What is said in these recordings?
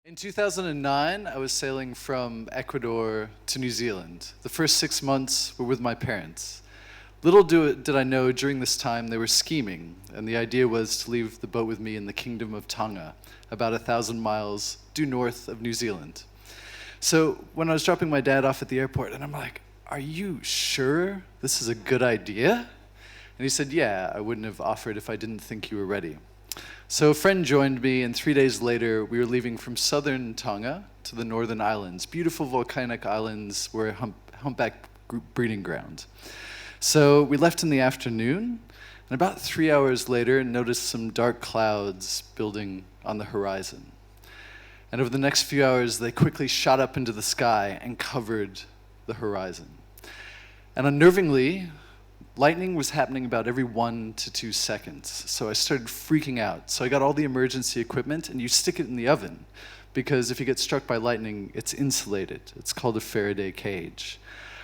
In 2009, I was sailing from Ecuador to New Zealand. The first 6 months were with my parents. Little did I know during this time they were scheming, and the idea was to leave the boat with me in the Kingdom of Tonga, about 1,000 miles due north of New Zealand. So when I was dropping my dad off at the airport, and I'm like, "Are you sure this is a good idea?" And he said, "Yeah, I wouldn't have offered if I didn't think you were ready." So a friend joined me, and 3 days later, we were leaving from southern Tonga to the northern islands, beautiful volcanic islands were a humpback breeding ground. So we left in the afternoon, and about 3 hours later, noticed some dark clouds building on the horizon. And over the next few hours, they quickly shot up into the sky and covered the horizon. And unnervingly, lightning was happening about every 1 to 2 seconds, so I started freaking out. So I got all the emergency equipment, and you stick it in the oven, because if you get struck by lightning, it's insulated. It's called a Faraday cage.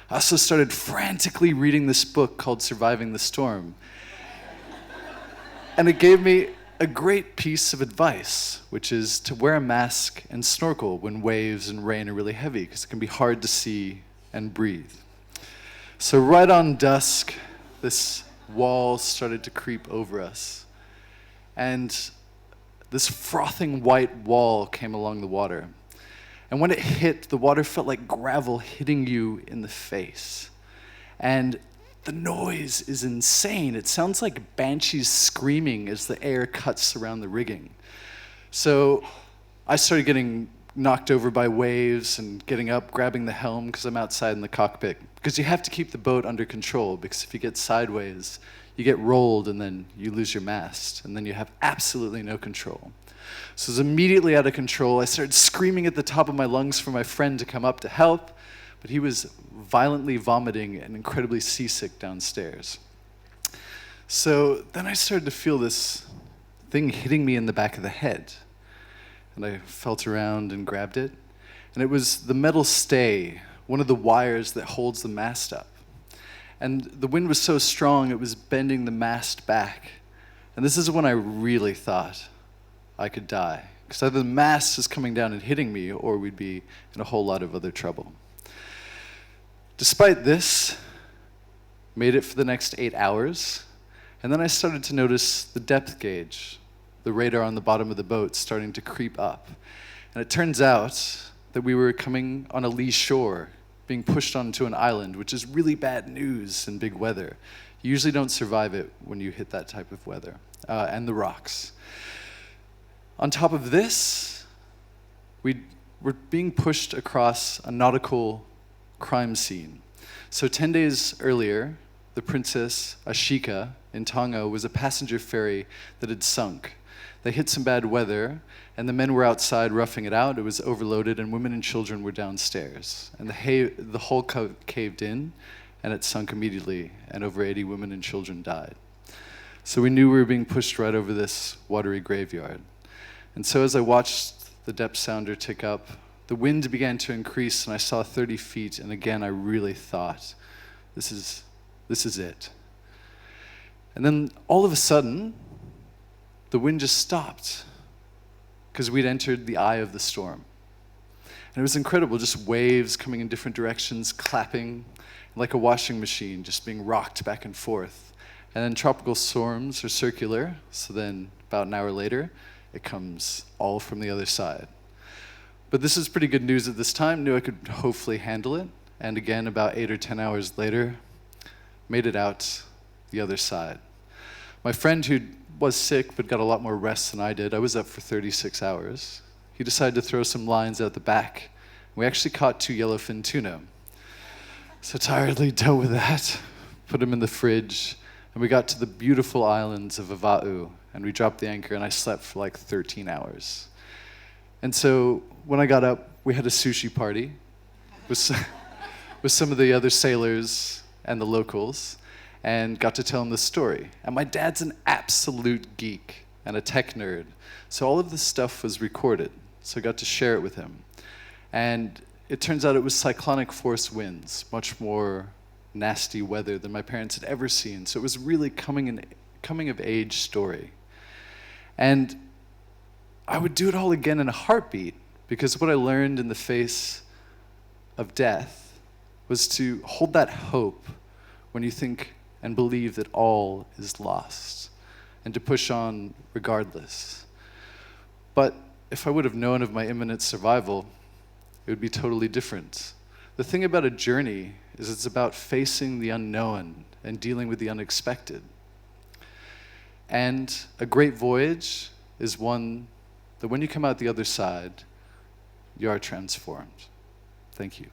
I also started frantically reading this book called Surviving the Storm. And it gave me a great piece of advice, which is to wear a mask and snorkel when waves and rain are really heavy, because it can be hard to see and breathe. So right on dusk, this wall started to creep over us. And this frothing white wall came along the water. And when it hit, the water felt like gravel hitting you in the face. And the noise is insane. It sounds like banshees screaming as the air cuts around the rigging. So I started getting knocked over by waves and getting up, grabbing the helm because I'm outside in the cockpit. Because you have to keep the boat under control, because if you get sideways, you get rolled and then you lose your mast, and then you have absolutely no control. So it was immediately out of control. I started screaming at the top of my lungs for my friend to come up to help, but he was violently vomiting and incredibly seasick downstairs. So then I started to feel this thing hitting me in the back of the head. And I felt around and grabbed it. And it was the metal stay, one of the wires that holds the mast up. And the wind was so strong, it was bending the mast back. And this is when I really thought I could die, because either the mast is coming down and hitting me, or we'd be in a whole lot of other trouble. Despite this, made it for the next 8 hours, and then I started to notice the depth gauge, the radar on the bottom of the boat, starting to creep up. And it turns out that we were coming on a lee shore, being pushed onto an island, which is really bad news in big weather. You usually don't survive it when you hit that type of weather, and the rocks. On top of this, we were being pushed across a nautical crime scene. So 10 days earlier, the Princess Ashika in Tonga was a passenger ferry that had sunk. They hit some bad weather, and the men were outside roughing it out. It was overloaded, and women and children were downstairs. And the hull caved in, and it sunk immediately, and over 80 women and children died. So we knew we were being pushed right over this watery graveyard. And so as I watched the depth sounder tick up, the wind began to increase, and I saw 30 feet, and again I really thought, this is it. And then all of a sudden, the wind just stopped, because we'd entered the eye of the storm. And it was incredible, just waves coming in different directions, clapping, like a washing machine, just being rocked back and forth. And then tropical storms are circular, so then about an hour later, it comes all from the other side. But this is pretty good news at this time. Knew I could hopefully handle it. And again, about 8 or 10 hours later, made it out the other side. My friend, who was sick but got a lot more rest than I did, I was up for 36 hours. He decided to throw some lines out the back. We actually caught 2 yellowfin tuna. So tiredly dealt with that, put them in the fridge, and we got to the beautiful islands of Oahu, and we dropped the anchor, and I slept for like 13 hours. And so when I got up, we had a sushi party with some of the other sailors and the locals, and got to tell them the story. And my dad's an absolute geek and a tech nerd, so all of this stuff was recorded, so I got to share it with him. And it turns out it was cyclonic force winds, much more nasty weather than my parents had ever seen, so it was really coming of age story. And I would do it all again in a heartbeat, Because what I learned in the face of death was to hold that hope when you think and believe that all is lost, and to push on regardless. But if I would have known of my imminent survival, it would be totally different. The thing about a journey is it's about facing the unknown and dealing with the unexpected. And a great voyage is one that when you come out the other side, you are transformed. Thank you.